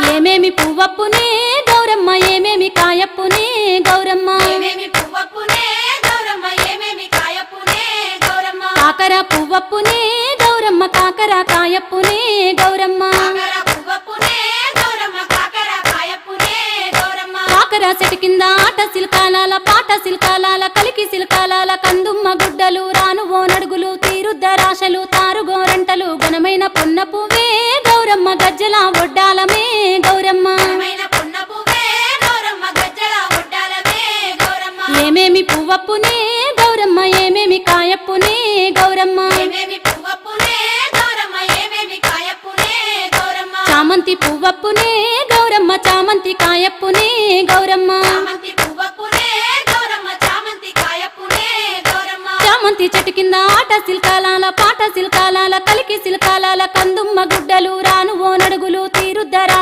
ఏమేమి పువ్వప్పునే గౌరమ్మ ఏమేమి కాయప్పునే గౌరమ్మ కాకర పువ్వప్పునే గౌరమ్మ కాకర కాయప్పునే గౌరమ్మ కాకర చెట్టు కింద ఆట సిల్కాలాల పాట సిల్కాలాల కలికి సిల్కాలాల కందుమ్మ గుడ్డలు రానువో నడుగులు తీరుద్దరాశలు తారుగోరంటలు ఘనమైన పున్న పువ్వే గౌరమ్మ గజ్జల ఒడ్డాలమే గౌరమ్మ ఏమేమి పువ్వప్పునే గౌరమ్మ ఏమేమి కాయప్పునే గౌరమ్మ చామంతి పువ్వప్పునే గౌరమ్మ చామంతి కాయప్పునే గౌరమ్మ చామంతి చెట్టు కింద ఆట సిల్కాలాల పాట సిల్కాలాల కలికి సిల్కాలాల కందుమ్మ గుడ్డలు రానువో నడుగులు తీరుద్దరా